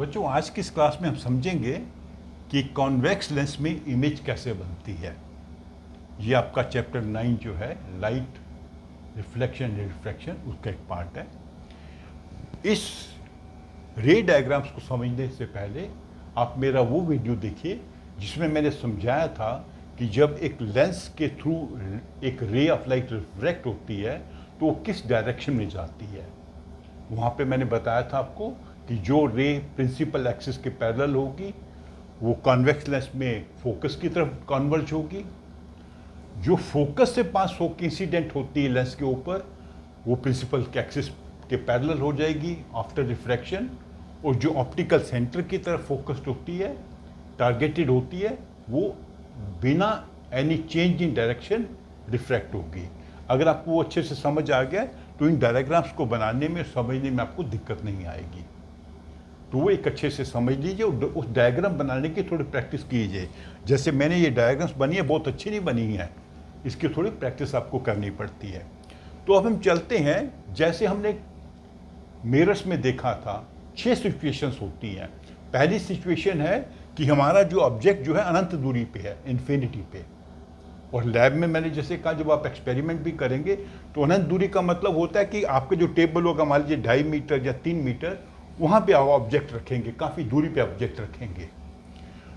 बच्चों, आज की इस क्लास में हम समझेंगे कि कॉन्वेक्स लेंस में इमेज कैसे बनती है। ये आपका चैप्टर 9 जो है लाइट रिफ्लेक्शन रिफ्रैक्शन, उसका एक पार्ट है। इस रे डायग्राम्स को समझने से पहले आप मेरा वो वीडियो देखिए जिसमें मैंने समझाया था कि जब एक लेंस के थ्रू एक रे ऑफ लाइट रिफ्रैक्ट होती है तो वो किस डायरेक्शन में जाती है। वहाँ पे मैंने बताया था आपको कि जो रे प्रिंसिपल एक्सिस के पैरेलल होगी वो कॉन्वेक्स लेंस में फोकस की तरफ कन्वर्ज होगी। जो फोकस से पास होकर इंसिडेंट होती है लेंस के ऊपर वो प्रिंसिपल एक्सिस के पैरेलल हो जाएगी आफ्टर रिफ्रैक्शन, और जो ऑप्टिकल सेंटर की तरफ फोकस्ड होती है, टारगेटेड होती है, वो बिना any change in direction refract होगी। अगर आपको वो अच्छे से समझ आ गया तो इन डायग्राम्स को बनाने में समझने में आपको दिक्कत नहीं आएगी। तो वो एक अच्छे से समझ लीजिए और उस डायग्राम बनाने की थोड़ी प्रैक्टिस कीजिए। जैसे मैंने ये डायग्राम्स बनी है, बहुत अच्छी नहीं बनी है, इसकी थोड़ी प्रैक्टिस आपको करनी पड़ती है। तो अब हम चलते हैं, जैसे हमने मिरर्स में देखा था 6 सिचुएशंस होती हैं। पहली सिचुएशन है कि हमारा जो ऑब्जेक्ट जो है अनंत दूरी पे है, इन्फिनिटी पे। और लैब में मैंने जैसे कहा जब आप एक्सपेरिमेंट भी करेंगे तो अनंत दूरी का मतलब होता है कि आपके जो टेबल होगा मान लीजिए 2.5 मीटर या 3 मीटर, वहाँ पे आप ऑब्जेक्ट रखेंगे, काफ़ी दूरी पे ऑब्जेक्ट रखेंगे।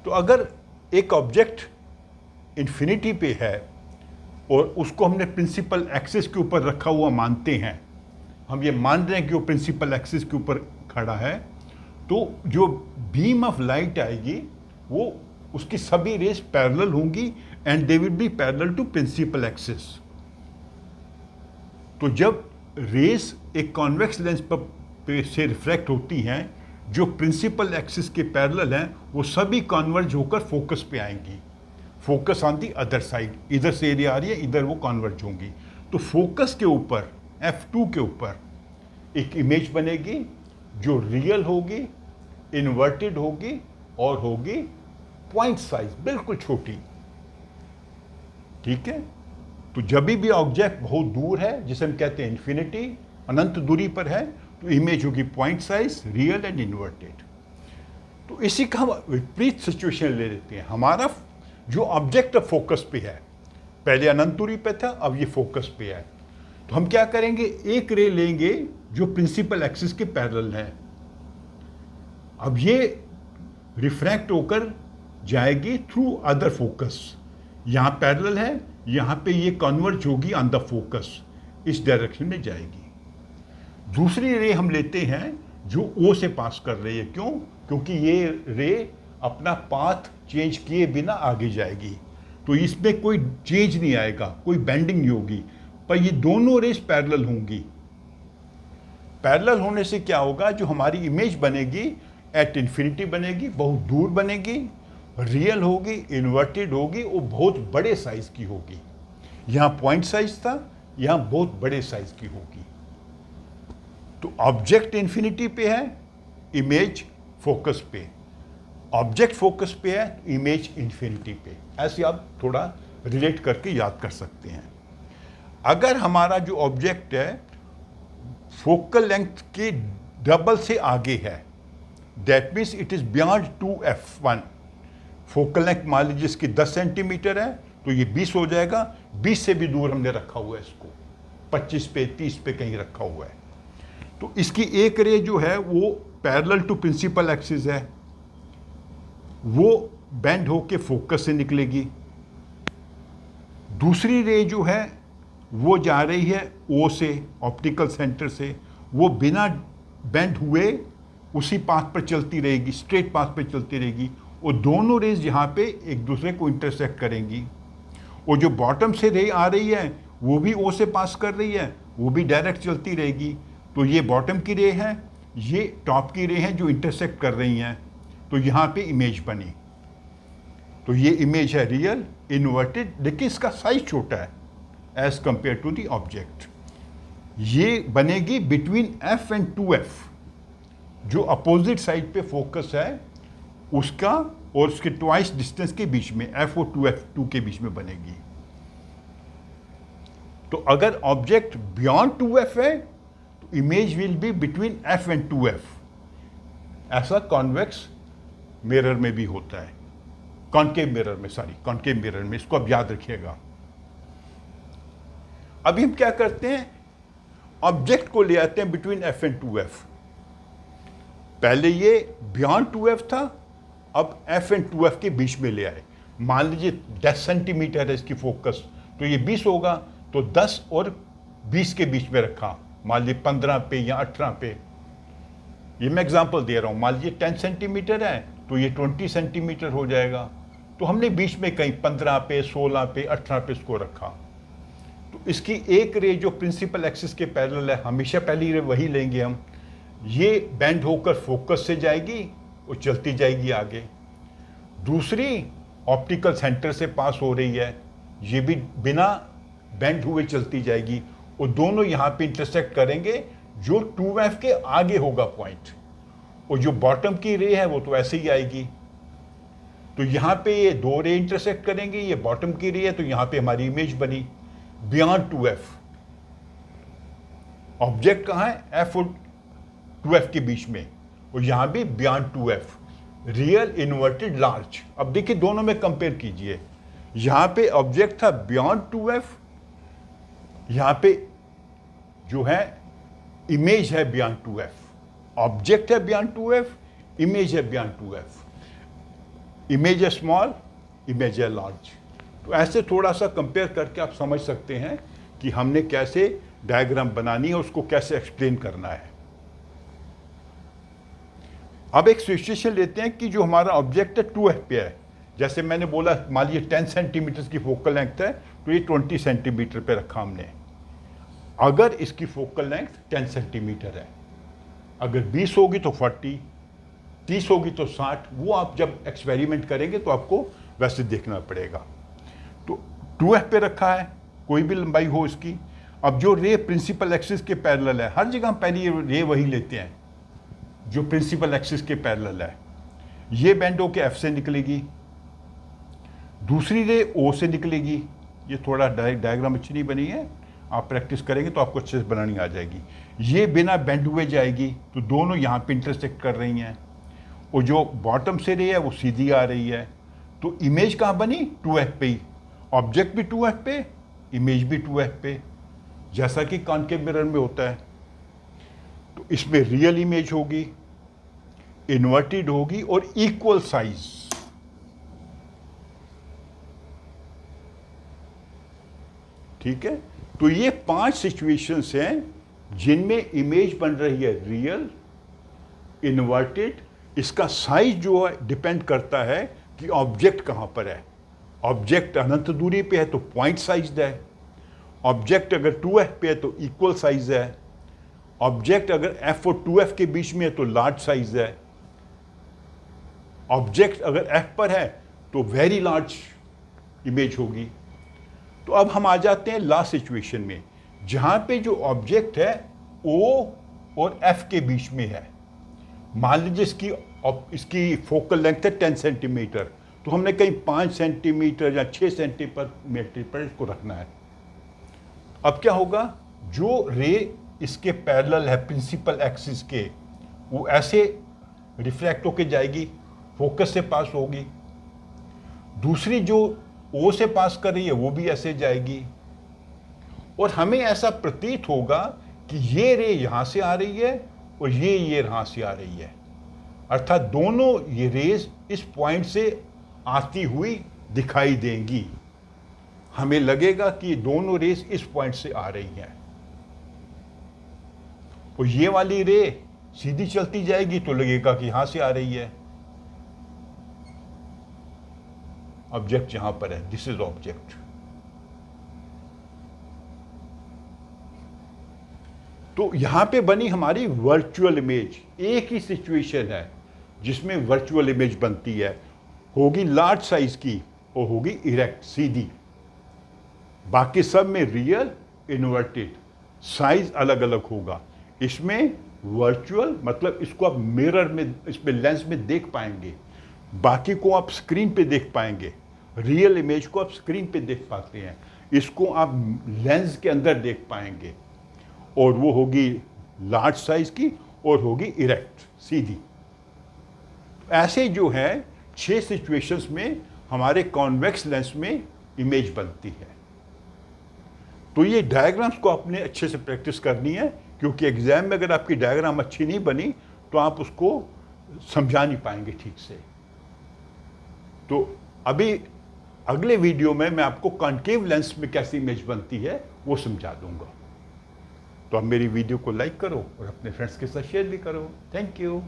तो अगर एक ऑब्जेक्ट इन्फिनिटी पे है और उसको हमने प्रिंसिपल एक्सिस के ऊपर रखा हुआ मानते हैं, हम ये मान रहे हैं कि वो प्रिंसिपल एक्सिस के ऊपर खड़ा है, तो जो बीम ऑफ लाइट आएगी वो उसकी सभी रेस पैरेलल होंगी and they will be parallel to principal axis. तो जब रेस एक कॉन्वेक्स लेंस पर से रिफ्रैक्ट होती हैं जो प्रिंसिपल एक्सिस के पैरेलल हैं, वो सभी कन्वर्ज होकर फोकस पे आएंगी। Focus on the other side, इधर से एरिया आ रही है, इधर वो कन्वर्ज होंगी। तो फोकस के ऊपर F2 के ऊपर एक इमेज बनेगी जो रियल होगी, इन्वर्टेड होगी और होगी पॉइंट साइज, बिल्कुल छोटी। ठीक है। तो जब भी ऑब्जेक्ट बहुत दूर है, जिसे हम कहते हैं इन्फिनिटी, अनंत दूरी पर है, तो इमेज होगी point size, real and inverted. तो इसी का हम विपरीत सिचुएशन ले लेते हैं। हमारा जो ऑब्जेक्ट फोकस पे है, पहले अनंत दूरी पे था, अब ये फोकस पे है। तो हम क्या करेंगे, एक रे लेंगे जो प्रिंसिपल एक्सिस के पैरेलल है। अब ये रिफ्रैक्ट होकर जाएगी थ्रू अदर फोकस, यहाँ पैरेलल है, यहाँ पे ये कन्वर्ज होगी ऑन द फोकस, इस डायरेक्शन में जाएगी। दूसरी रे हम लेते हैं जो O से पास कर रही है। क्यों? क्योंकि ये रे अपना पाथ चेंज किए बिना आगे जाएगी, तो इसमें कोई चेंज नहीं आएगा, कोई बेंडिंग नहीं होगी, पर ये दोनों रेस पैरेलल होंगी। पैरेलल होने से क्या होगा, जो हमारी इमेज बनेगी एट इन्फिनिटी बनेगी, बहुत दूर बनेगी, रियल होगी, इन्वर्टेड होगी, वो बहुत बड़े साइज की होगी। यहाँ पॉइंट साइज था, यहाँ बहुत बड़े साइज की होगी। तो ऑब्जेक्ट इन्फिनिटी पे है, इमेज फोकस पे। ऑब्जेक्ट फोकस पे है, इमेज इन्फिनिटी पे। ऐसे आप थोड़ा रिलेट करके याद कर सकते हैं। अगर हमारा जो ऑब्जेक्ट है फोकल लेंथ के डबल से आगे है, that means it is beyond 2f1। Focal length मान लीजिए इसकी 10 सेंटीमीटर है, तो ये 20 हो जाएगा। 20 से भी दूर हमने रखा हुआ है इसको, 25 पे 30 पे कहीं रखा हुआ है। तो इसकी एक रे जो है वो पैरेलल टू प्रिंसिपल एक्सिस है, वो बेंड होके फोकस से निकलेगी। दूसरी रे जो है वो जा रही है O से, ऑप्टिकल सेंटर से, वो बिना बेंड हुए उसी पाथ पर चलती रहेगी, स्ट्रेट पाथ पर चलती रहेगी। और दोनों रेज यहाँ पे एक दूसरे को इंटरसेक्ट करेंगी। और जो बॉटम से रे आ रही है वो भी O से पास कर रही है, वो भी डायरेक्ट चलती रहेगी। तो ये बॉटम की रे है, ये टॉप की रे है जो इंटरसेक्ट कर रही हैं। तो यहाँ पे इमेज बनी। तो ये इमेज है रियल, इन्वर्टेड, लेकिन इसका साइज छोटा है as compared to the object. ये बनेगी बिटवीन F एंड 2F, जो अपोजिट साइड पे फोकस है उसका और उसके ट्वाइस डिस्टेंस के बीच में, F और 2F2 के बीच में बनेगी। तो अगर ऑब्जेक्ट बियॉन्ड 2F है तो image will be between F and 2F। ऐसा कॉन्वेक्स मिरर में भी होता है, कॉनकेव मिरर में, कॉनकेव मिरर में, इसको आप याद रखिएगा। अभी हम क्या करते हैं, ऑब्जेक्ट को ले आते हैं बिटवीन एफ एंड 2f। पहले ये बियॉन्ड 2f था, अब f एंड 2f के बीच में ले आए। मान लीजिए 10 सेंटीमीटर है इसकी फोकस, तो ये 20 होगा, तो 10 और 20 के बीच में रखा, मान लीजिए 15 पे या 18 पे। ये मैं एग्जांपल दे रहा हूँ। मान लीजिए 10 सेंटीमीटर है तो ये 20 सेंटीमीटर हो जाएगा, तो हमने बीच में कहीं 15 पे, 16 पे, 18 पे इसको रखा। तो इसकी एक रे जो प्रिंसिपल एक्सिस के पैरेलल है, हमेशा पहली रे वही लेंगे हम। ये बेंड होकर फोकस से जाएगी और चलती जाएगी आगे। दूसरी ऑप्टिकल सेंटर से पास हो रही है, ये भी बिना बेंड हुए चलती जाएगी, और दोनों यहाँ पे इंटरसेक्ट करेंगे जो 2f के आगे होगा पॉइंट, और जो बॉटम की रे है वो तो ऐसे ही आएगी। तो यहाँ पे ये दो रे इंटरसेक्ट करेंगे, ये बॉटम की रे है, तो यहाँ पे हमारी इमेज बनी बियॉन्ड 2f। ऑब्जेक्ट कहाँ है, f और 2f के बीच में, और यहाँ भी beyond 2f, real inverted large. अब देखिए दोनों में कंपेयर कीजिए, यहाँ पे ऑब्जेक्ट था बियॉन्ड 2f, यहाँ पे जो है इमेज है बियॉन्ड 2f। ऑब्जेक्ट है बियॉन्ड 2f, इमेज है बियॉन्ड 2f। इमेज है स्मॉल, इमेज है लार्ज। तो ऐसे थोड़ा सा कंपेयर करके आप समझ सकते हैं कि हमने कैसे डायग्राम बनानी है, उसको कैसे एक्सप्लेन करना है। अब एक सिचुएशन लेते हैं कि जो हमारा ऑब्जेक्ट है 2f पे है। जैसे मैंने बोला, मान लीजिए 10 सेंटीमीटर की फोकल लेंथ है, तो ये 20 सेंटीमीटर पे रखा हमने। अगर इसकी फोकल लेंथ 10 सेंटीमीटर है, अगर 20 होगी तो 40, 30 होगी तो 60, वो आप जब एक्सपेरिमेंट करेंगे तो आपको वैसे देखना पड़ेगा। तो 2f पे रखा है, कोई भी लंबाई हो इसकी। अब जो रे प्रिंसिपल एक्सिस के पैरेलल है, हर जगह हम पहली रे वही लेते हैं जो प्रिंसिपल एक्सिस के पैरेलल है। ये बेंड होके f से निकलेगी, दूसरी रे o से निकलेगी। ये थोड़ा डायग्राम अच्छी नहीं बनी है, आप प्रैक्टिस करेंगे तो आपको अच्छे से बनानी आ जाएगी। ये बिना बेंड हुए जाएगी, तो दोनों यहाँ पे इंटरसेक्ट कर रही हैं, और जो बॉटम से रे है वो सीधी आ रही है। तो इमेज कहाँ बनी, 2f पे ही। ऑब्जेक्ट भी 2f पे, इमेज भी 2f पे, जैसा कि कॉनकेव मिरर में होता है। तो इसमें रियल इमेज होगी, इन्वर्टेड होगी और इक्वल साइज। ठीक है, तो ये 5 सिचुएशंस हैं जिनमें इमेज बन रही है रियल, इन्वर्टेड। इसका साइज जो है डिपेंड करता है कि ऑब्जेक्ट कहां पर है। ऑब्जेक्ट अनंत दूरी पे है तो पॉइंट साइज है, ऑब्जेक्ट अगर 2f पे है तो इक्वल साइज है, ऑब्जेक्ट अगर f और 2f के बीच में है तो लार्ज साइज है, ऑब्जेक्ट अगर f पर है तो वेरी लार्ज इमेज होगी। तो अब हम आ जाते हैं लास्ट सिचुएशन में, जहां पे जो ऑब्जेक्ट है O और F के बीच में है। मान लीजिए इसकी फोकल लेंथ है 10 सेंटीमीटर, तो हमने कहीं 5 सेंटीमीटर या 6 सेंटीमीटर पर इसको रखना है। अब क्या होगा, जो रे इसके पैरेलल है प्रिंसिपल एक्सिस के, वो ऐसे रिफ्लेक्ट होके जाएगी, फोकस से पास होगी। दूसरी जो O से पास कर रही है वो भी ऐसे जाएगी, और हमें ऐसा प्रतीत होगा कि ये रे यहाँ से आ रही है और ये यहाँ से आ रही है, अर्थात दोनों ये रेज इस पॉइंट से आती हुई दिखाई देंगी। हमें लगेगा कि दोनों रेज इस पॉइंट से आ रही हैं, और ये वाली रे सीधी चलती जाएगी तो लगेगा कि यहां से आ रही है। ऑब्जेक्ट यहां पर है, दिस इज ऑब्जेक्ट। तो यहां पे बनी हमारी वर्चुअल इमेज। एक ही सिचुएशन है जिसमें वर्चुअल इमेज बनती है, होगी लार्ज साइज की और होगी इरेक्ट, सीधी। बाकी सब में रियल, इन्वर्टेड, साइज अलग अलग होगा। इसमें वर्चुअल मतलब इसको आप मिरर में, इसमें लेंस में देख पाएंगे, बाकी को आप स्क्रीन पे देख पाएंगे। रियल इमेज को आप स्क्रीन पे देख पाते हैं, इसको आप लेंस के अंदर देख पाएंगे, और वो होगी लार्ज साइज की और होगी इरेक्ट, सीधी। ऐसे जो है 6 सिचुएशंस में हमारे कॉन्वेक्स लेंस में इमेज बनती है। तो ये डायग्राम्स को आपने अच्छे से प्रैक्टिस करनी है, क्योंकि एग्जाम में अगर आपकी डायग्राम अच्छी नहीं बनी तो आप उसको समझा नहीं पाएंगे ठीक से। तो अभी अगले वीडियो में मैं आपको कॉन्केव लेंस में कैसी इमेज बनती है वो समझा दूंगा। तो अब मेरी वीडियो को लाइक करो और अपने फ्रेंड्स के साथ शेयर भी करो। Thank you.